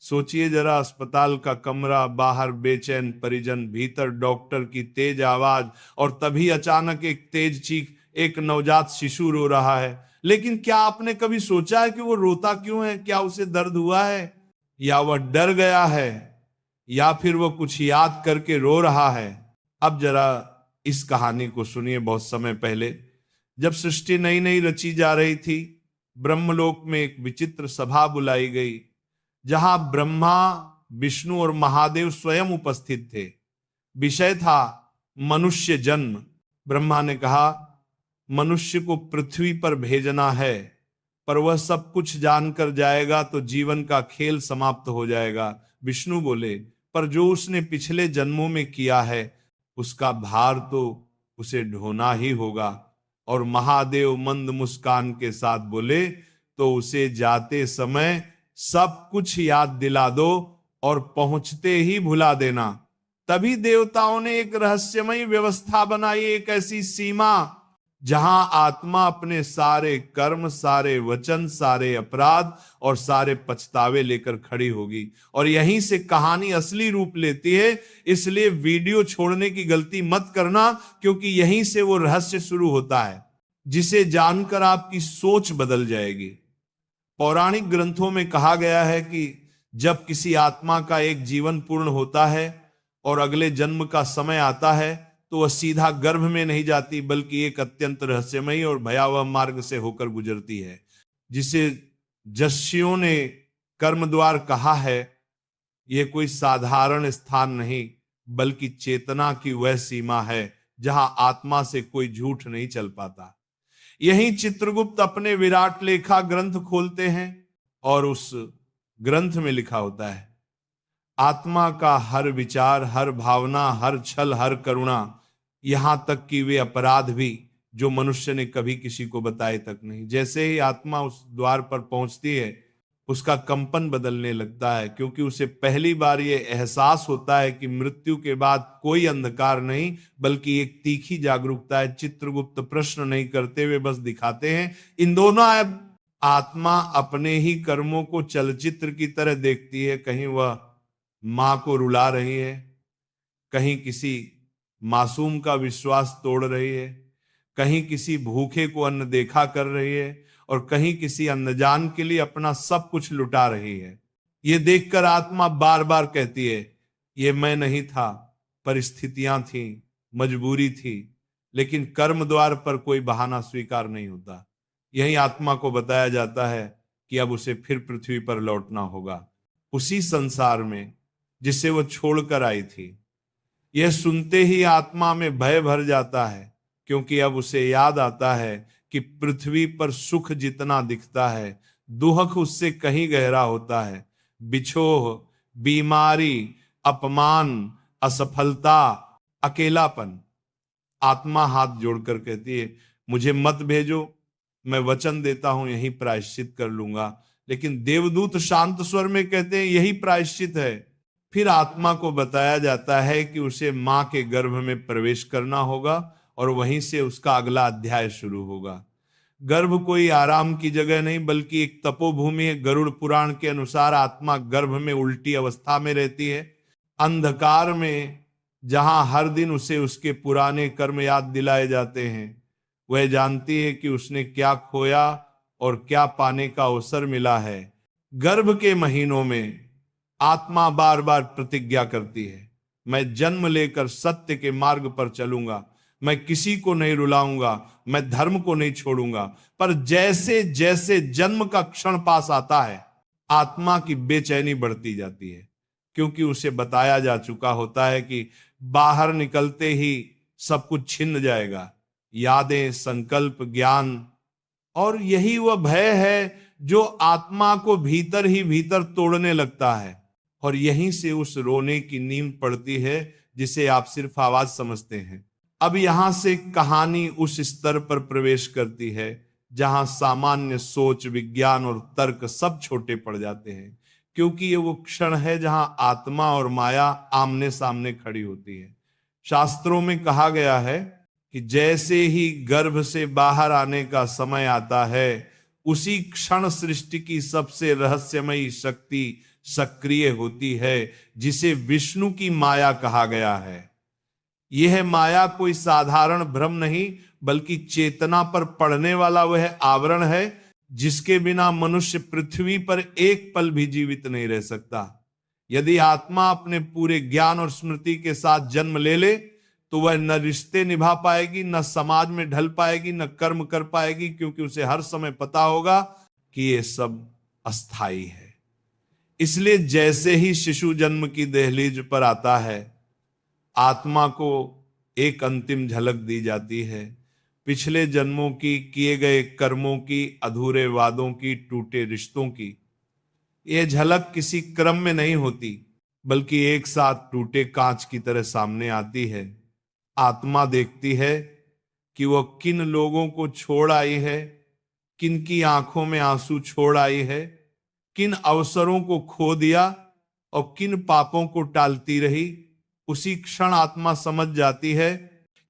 सोचिए जरा, अस्पताल का कमरा, बाहर बेचैन परिजन, भीतर डॉक्टर की तेज आवाज, और तभी अचानक एक तेज चीख, एक नवजात शिशु रो रहा है। लेकिन क्या आपने कभी सोचा है कि वो रोता क्यों है? क्या उसे दर्द हुआ है, या वह डर गया है, या फिर वह कुछ याद करके रो रहा है? अब जरा इस कहानी को सुनिए। बहुत समय पहले जब सृष्टि नई नई रची जा रही थी, ब्रह्मलोक में एक विचित्र सभा बुलाई गई, जहां ब्रह्मा, विष्णु और महादेव स्वयं उपस्थित थे। विषय था मनुष्य जन्म। ब्रह्मा ने कहा, मनुष्य को पृथ्वी पर भेजना है, पर वह सब कुछ जानकर जाएगा तो जीवन का खेल समाप्त हो जाएगा। विष्णु बोले, पर जो उसने पिछले जन्मों में किया है उसका भार तो उसे ढोना ही होगा। और महादेव मंद मुस्कान के साथ बोले, तो उसे जाते समय सब कुछ याद दिला दो और पहुंचते ही भुला देना। तभी देवताओं ने एक रहस्यमयी व्यवस्था बनाई, एक ऐसी सीमा जहां आत्मा अपने सारे कर्म, सारे वचन, सारे अपराध और सारे पछतावे लेकर खड़ी होगी। और यहीं से कहानी असली रूप लेती है। इसलिए वीडियो छोड़ने की गलती मत करना, क्योंकि यहीं से वो रहस्य शुरू होता है जिसे जानकर आपकी सोच बदल जाएगी। पौराणिक ग्रंथों में कहा गया है कि जब किसी आत्मा का एक जीवन पूर्ण होता है और अगले जन्म का समय आता है, तो वह सीधा गर्भ में नहीं जाती, बल्कि एक अत्यंत रहस्यमयी और भयावह मार्ग से होकर गुजरती है, जिसे जस्सियों ने कर्म द्वार कहा है। यह कोई साधारण स्थान नहीं, बल्कि चेतना की वह सीमा है जहां आत्मा से कोई झूठ नहीं चल पाता। यही चित्रगुप्त अपने विराट लेखा ग्रंथ खोलते हैं और उस ग्रंथ में लिखा होता है, आत्मा का हर विचार, हर भावना, हर छल, हर करुणा, यहां तक कि वे अपराध भी जो मनुष्य ने कभी किसी को बताए तक नहीं। जैसे ही आत्मा उस द्वार पर पहुंचती है, उसका कंपन बदलने लगता है, क्योंकि उसे पहली बार यह एहसास होता है कि मृत्यु के बाद कोई अंधकार नहीं, बल्कि एक तीखी जागरूकता है। चित्रगुप्त प्रश्न नहीं करते, वे बस दिखाते हैं। इन दोनों आत्मा अपने ही कर्मों को चलचित्र की तरह देखती है। कहीं वह मां को रुला रही है, कहीं किसी मासूम का विश्वास तोड़ रही है, कहीं किसी भूखे को अन्न देखा कर रही है, और कहीं किसी अनजान के लिए अपना सब कुछ लुटा रही है। ये देखकर आत्मा बार बार कहती है, ये मैं नहीं था, परिस्थितियां थी, मजबूरी थी। लेकिन कर्म द्वार पर कोई बहाना स्वीकार नहीं होता। यही आत्मा को बताया जाता है कि अब उसे फिर पृथ्वी पर लौटना होगा, उसी संसार में जिसे वो छोड़कर आई थी। यह सुनते ही आत्मा में भय भर जाता है, क्योंकि अब उसे याद आता है कि पृथ्वी पर सुख जितना दिखता है, दुख उससे कहीं गहरा होता है। बिछोह, बीमारी, अपमान, असफलता, अकेलापन। आत्मा हाथ जोड़कर कहती है, मुझे मत भेजो, मैं वचन देता हूं यही प्रायश्चित कर लूंगा। लेकिन देवदूत शांत स्वर में कहते हैं, यही प्रायश्चित है। फिर आत्मा को बताया जाता है कि उसे मां के गर्भ में प्रवेश करना होगा और वहीं से उसका अगला अध्याय शुरू होगा। गर्भ कोई आराम की जगह नहीं, बल्कि एक तपोभूमि है। गरुड़ पुराण के अनुसार आत्मा गर्भ में उल्टी अवस्था में रहती है, अंधकार में, जहां हर दिन उसे उसके पुराने कर्म याद दिलाए जाते हैं। वह जानती है कि उसने क्या खोया और क्या पाने का अवसर मिला है। गर्भ के महीनों में आत्मा बार बार प्रतिज्ञा करती है, मैं जन्म लेकर सत्य के मार्ग पर चलूंगा, मैं किसी को नहीं रुलाऊंगा, मैं धर्म को नहीं छोड़ूंगा। पर जैसे जैसे जन्म का क्षण पास आता है, आत्मा की बेचैनी बढ़ती जाती है, क्योंकि उसे बताया जा चुका होता है कि बाहर निकलते ही सब कुछ छिन जाएगा, यादें, संकल्प, ज्ञान। और यही वह भय है जो आत्मा को भीतर ही भीतर तोड़ने लगता है। और यहीं से उस रोने की नींद पड़ती है जिसे आप सिर्फ आवाज समझते हैं। अब यहां से कहानी उस स्तर पर प्रवेश करती है जहां सामान्य सोच, विज्ञान और तर्क सब छोटे पड़ जाते हैं, क्योंकि ये वो क्षण है जहां आत्मा और माया आमने सामने खड़ी होती है। शास्त्रों में कहा गया है कि जैसे ही गर्भ से बाहर आने का समय आता है, उसी क्षण सृष्टि की सबसे रहस्यमयी शक्ति सक्रिय होती है, जिसे विष्णु की माया कहा गया है। यह माया कोई साधारण भ्रम नहीं, बल्कि चेतना पर पड़ने वाला वह आवरण है जिसके बिना मनुष्य पृथ्वी पर एक पल भी जीवित नहीं रह सकता। यदि आत्मा अपने पूरे ज्ञान और स्मृति के साथ जन्म ले ले तो वह न रिश्ते निभा पाएगी, न समाज में ढल पाएगी, न कर्म कर पाएगी, क्योंकि उसे हर समय पता होगा कि ये सब अस्थाई है। इसलिए जैसे ही शिशु जन्म की दहलीज पर आता है, आत्मा को एक अंतिम झलक दी जाती है पिछले जन्मों की, किए गए कर्मों की, अधूरे वादों की, टूटे रिश्तों की। यह झलक किसी क्रम में नहीं होती, बल्कि एक साथ टूटे कांच की तरह सामने आती है। आत्मा देखती है कि वह किन लोगों को छोड़ आई है, किन की आंखों में आंसू छोड़ आई है, किन अवसरों को खो दिया और किन पापों को टालती रही। उसी क्षण आत्मा समझ जाती है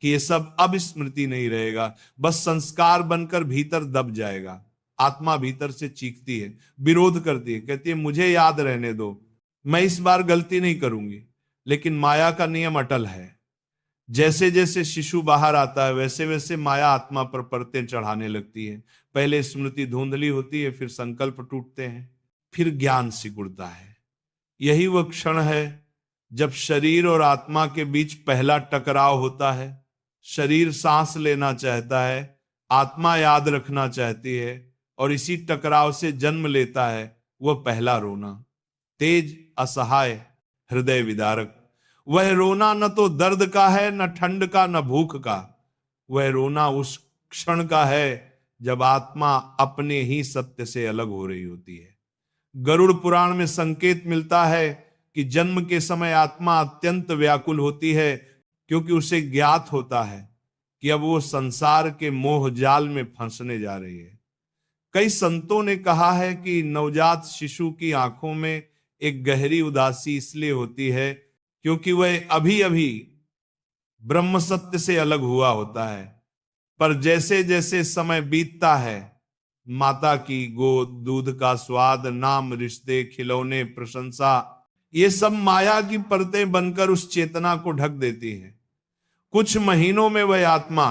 कि ये सब अब स्मृति नहीं रहेगा, बस संस्कार बनकर भीतर दब जाएगा। आत्मा भीतर से चीखती है, विरोध करती है, कहती है मुझे याद रहने दो, मैं इस बार गलती नहीं करूंगी। लेकिन माया का नियम अटल है। जैसे जैसे शिशु बाहर आता है, वैसे वैसे माया आत्मा पर परतें चढ़ाने लगती है। पहले स्मृति धुंधली होती है, फिर संकल्प टूटते हैं, फिर ज्ञान सिकुड़ता है। यही वह क्षण है जब शरीर और आत्मा के बीच पहला टकराव होता है। शरीर सांस लेना चाहता है, आत्मा याद रखना चाहती है, और इसी टकराव से जन्म लेता है वह पहला रोना। तेज, असहाय, हृदय विदारक। वह रोना न तो दर्द का है, न ठंड का, न भूख का। वह रोना उस क्षण का है जब आत्मा अपने ही सत्य से अलग हो रही होती है। गरुड़ पुराण में संकेत मिलता है कि जन्म के समय आत्मा अत्यंत व्याकुल होती है, क्योंकि उसे ज्ञात होता है कि अब वो संसार के मोह जाल में फंसने जा रही है। कई संतों ने कहा है कि नवजात शिशु की आंखों में एक गहरी उदासी इसलिए होती है क्योंकि वह अभी अभी ब्रह्म सत्य से अलग हुआ होता है। पर जैसे जैसे समय बीतता है, माता की गोद, दूध का स्वाद, नाम, रिश्ते, खिलौने, प्रशंसा, ये सब माया की परतें बनकर उस चेतना को ढक देती है। कुछ महीनों में वह आत्मा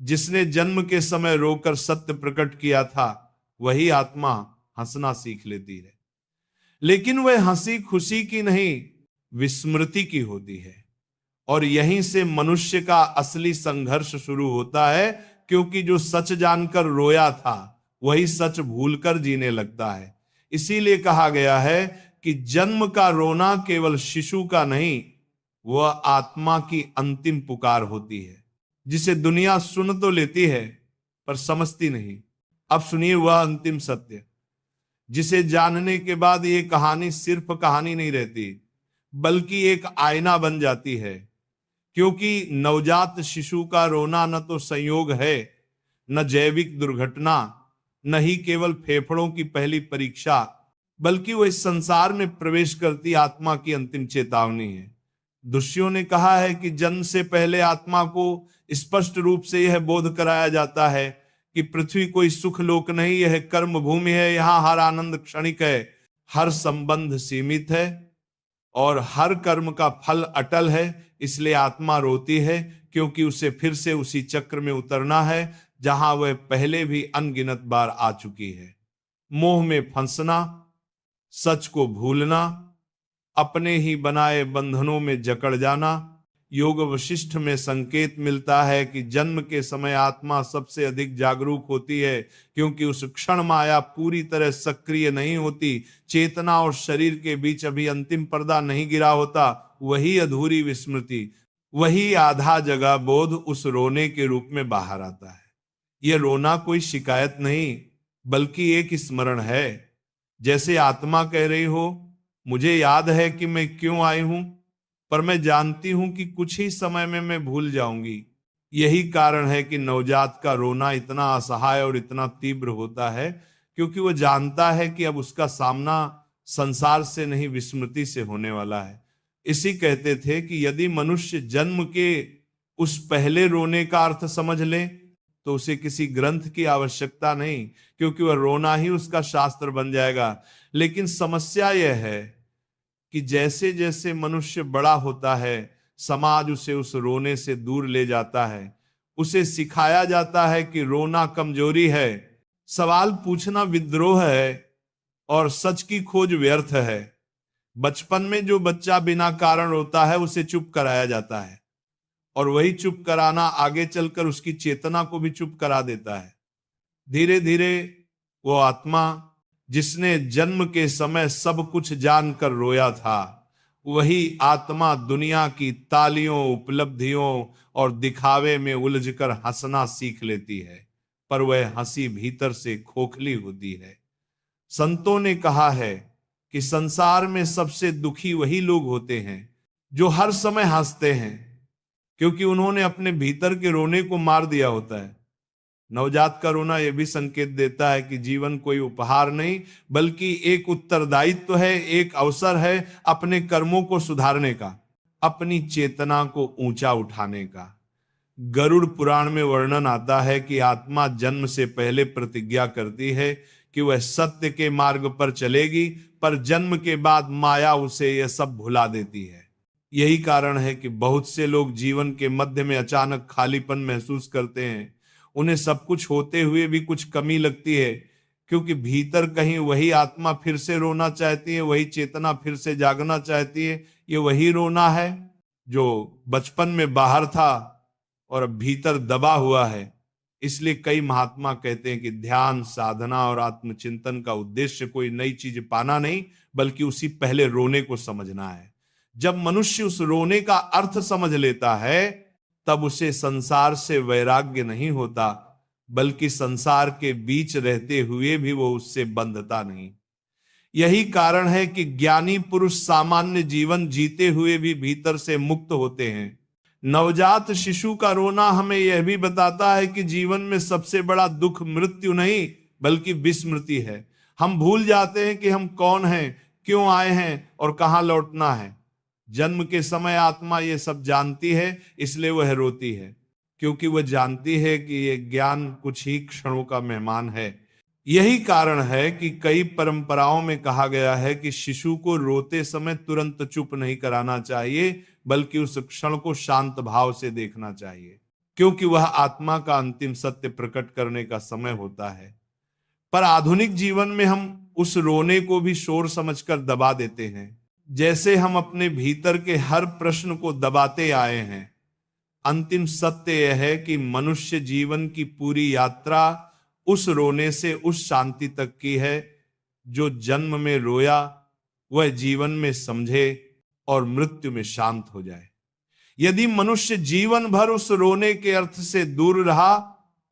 जिसने जन्म के समय रोकर सत्य प्रकट किया था, वही आत्मा हंसना सीख लेती है। लेकिन वह हंसी खुशी की नहीं, विस्मृति की होती है। और यहीं से मनुष्य का असली संघर्ष शुरू होता है, क्योंकि जो सच जानकर रोया था वही सच भूलकर जीने लगता है। इसीलिए कहा गया है कि जन्म का रोना केवल शिशु का नहीं, वह आत्मा की अंतिम पुकार होती है, जिसे दुनिया सुन तो लेती है पर समझती नहीं। अब सुनिए वह अंतिम सत्य, जिसे जानने के बाद ये कहानी सिर्फ कहानी नहीं रहती, बल्कि एक आईना बन जाती है। क्योंकि नवजात शिशु का रोना न तो संयोग है, न जैविक दुर्घटना, न ही केवल फेफड़ों की पहली परीक्षा, बल्कि वह इस संसार में प्रवेश करती आत्मा की अंतिम चेतावनी है। ऋषियों ने कहा है कि जन्म से पहले आत्मा को स्पष्ट रूप से यह बोध कराया जाता है कि पृथ्वी कोई सुख लोक नहीं, यह कर्म भूमि है। यहाँ हर आनंद क्षणिक है, हर संबंध सीमित है और हर कर्म का फल अटल है। इसलिए आत्मा रोती है, क्योंकि उसे फिर से उसी चक्र में उतरना है जहां वह पहले भी अनगिनत बार आ चुकी है। मोह में फंसना, सच को भूलना, अपने ही बनाए बंधनों में जकड़ जाना। योग वशिष्ठ में संकेत मिलता है कि जन्म के समय आत्मा सबसे अधिक जागरूक होती है, क्योंकि उस क्षण माया पूरी तरह सक्रिय नहीं होती। चेतना और शरीर के बीच अभी अंतिम पर्दा नहीं गिरा होता। वही अधूरी विस्मृति, वही आधा जगह बोध उस रोने के रूप में बाहर आता है। यह रोना कोई शिकायत नहीं, बल्कि एक स्मरण है। जैसे आत्मा कह रही हो, मुझे याद है कि मैं क्यों आई हूं, पर मैं जानती हूं कि कुछ ही समय में मैं भूल जाऊंगी। यही कारण है कि नवजात का रोना इतना असहाय और इतना तीव्र होता है, क्योंकि वह जानता है कि अब उसका सामना संसार से नहीं, विस्मृति से होने वाला है। इसी कहते थे कि यदि मनुष्य जन्म के उस पहले रोने का अर्थ समझ ले तो उसे किसी ग्रंथ की आवश्यकता नहीं, क्योंकि वह रोना ही उसका शास्त्र बन जाएगा। लेकिन समस्या यह है कि जैसे जैसे मनुष्य बड़ा होता है, समाज उसे उस रोने से दूर ले जाता है। उसे सिखाया जाता है कि रोना कमजोरी है, सवाल पूछना विद्रोह है और सच की खोज व्यर्थ है। बचपन में जो बच्चा बिना कारण रोता है उसे चुप कराया जाता है, और वही चुप कराना आगे चलकर उसकी चेतना को भी चुप करा देता है। धीरे धीरे वो आत्मा जिसने जन्म के समय सब कुछ जानकर रोया था, वही आत्मा दुनिया की तालियों, उपलब्धियों और दिखावे में उलझकर हंसना सीख लेती है, पर वह हंसी भीतर से खोखली होती है। संतों ने कहा है कि संसार में सबसे दुखी वही लोग होते हैं जो हर समय हंसते हैं, क्योंकि उन्होंने अपने भीतर के रोने को मार दिया होता है। नवजात का रोना यह भी संकेत देता है कि जीवन कोई उपहार नहीं, बल्कि एक उत्तरदायित्व है, एक अवसर है अपने कर्मों को सुधारने का, अपनी चेतना को ऊंचा उठाने का। गरुड़ पुराण में वर्णन आता है कि आत्मा जन्म से पहले प्रतिज्ञा करती है कि वह सत्य के मार्ग पर चलेगी, पर जन्म के बाद माया उसे यह सब भुला देती है। यही कारण है कि बहुत से लोग जीवन के मध्य में अचानक खालीपन महसूस करते हैं। उन्हें सब कुछ होते हुए भी कुछ कमी लगती है, क्योंकि भीतर कहीं वही आत्मा फिर से रोना चाहती है, वही चेतना फिर से जागना चाहती है। ये वही रोना है जो बचपन में बाहर था और अब भीतर दबा हुआ है। इसलिए कई महात्मा कहते हैं कि ध्यान, साधना और आत्मचिंतन का उद्देश्य कोई नई चीज पाना नहीं, बल्कि उसी पहले रोने को समझना है। जब मनुष्य उस रोने का अर्थ समझ लेता है, तब उसे संसार से वैराग्य नहीं होता, बल्कि संसार के बीच रहते हुए भी वो उससे बंधता नहीं। यही कारण है कि ज्ञानी पुरुष सामान्य जीवन जीते हुए भी भीतर से मुक्त होते हैं। नवजात शिशु का रोना हमें यह भी बताता है कि जीवन में सबसे बड़ा दुख मृत्यु नहीं, बल्कि विस्मृति है। हम भूल जाते हैं कि हम कौन हैं, क्यों आए हैं और कहां लौटना है। जन्म के समय आत्मा ये सब जानती है, इसलिए वह रोती है, क्योंकि वह जानती है कि ये ज्ञान कुछ ही क्षणों का मेहमान है। यही कारण है कि कई परंपराओं में कहा गया है कि शिशु को रोते समय तुरंत चुप नहीं कराना चाहिए, बल्कि उस क्षण को शांत भाव से देखना चाहिए, क्योंकि वह आत्मा का अंतिम सत्य प्रकट करने का समय होता है। पर आधुनिक जीवन में हम उस रोने को भी शोर समझकर दबा देते हैं, जैसे हम अपने भीतर के हर प्रश्न को दबाते आए हैं। अंतिम सत्य यह है कि मनुष्य जीवन की पूरी यात्रा उस रोने से उस शांति तक की है। जो जन्म में रोया वह जीवन में समझे और मृत्यु में शांत हो जाए। यदि मनुष्य जीवन भर उस रोने के अर्थ से दूर रहा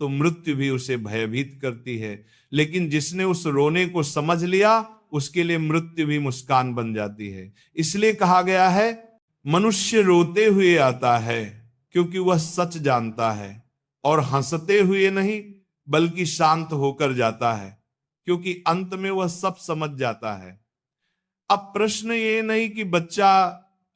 तो मृत्यु भी उसे भयभीत करती है, लेकिन जिसने उस रोने को समझ लिया उसके लिए मृत्यु भी मुस्कान बन जाती है। इसलिए कहा गया है, मनुष्य रोते हुए आता है क्योंकि वह सच जानता है, और हंसते हुए नहीं बल्कि शांत होकर जाता है, क्योंकि अंत में वह सब समझ जाता है। अब प्रश्न ये नहीं कि बच्चा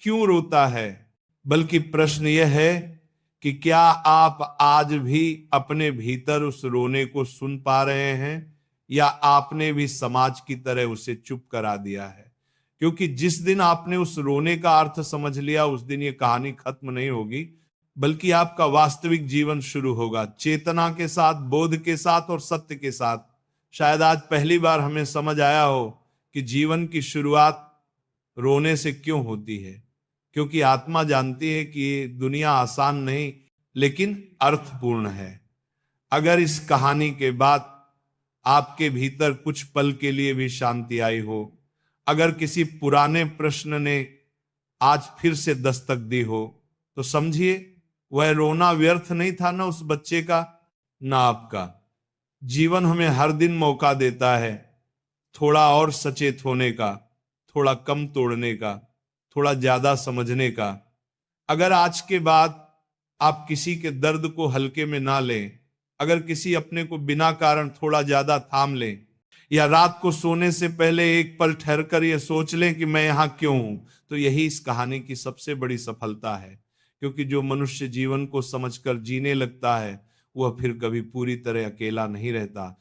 क्यों रोता है, बल्कि प्रश्न यह है कि क्या आप आज भी अपने भीतर उस रोने को सुन पा रहे हैं, या आपने भी समाज की तरह उसे चुप करा दिया है। क्योंकि जिस दिन आपने उस रोने का अर्थ समझ लिया, उस दिन ये कहानी खत्म नहीं होगी, बल्कि आपका वास्तविक जीवन शुरू होगा, चेतना के साथ, बोध के साथ और सत्य के साथ। शायद आज पहली बार हमें समझ आया हो कि जीवन की शुरुआत रोने से क्यों होती है, क्योंकि आत्मा जानती है कि ये दुनिया आसान नहीं लेकिन अर्थपूर्ण है। अगर इस कहानी के बाद आपके भीतर कुछ पल के लिए भी शांति आई हो, अगर किसी पुराने प्रश्न ने आज फिर से दस्तक दी हो, तो समझिए वह रोना व्यर्थ नहीं था, ना उस बच्चे का ना आपका। जीवन हमें हर दिन मौका देता है थोड़ा और सचेत होने का, थोड़ा कम तोड़ने का, थोड़ा ज्यादा समझने का। अगर आज के बाद आप किसी के दर्द को हल्के में ना लें, अगर किसी अपने को बिना कारण थोड़ा ज्यादा थाम लें, या रात को सोने से पहले एक पल ठहर कर यह सोच लें कि मैं यहां क्यों हूं, तो यही इस कहानी की सबसे बड़ी सफलता है। क्योंकि जो मनुष्य जीवन को समझकर जीने लगता है वह फिर कभी पूरी तरह अकेला नहीं रहता,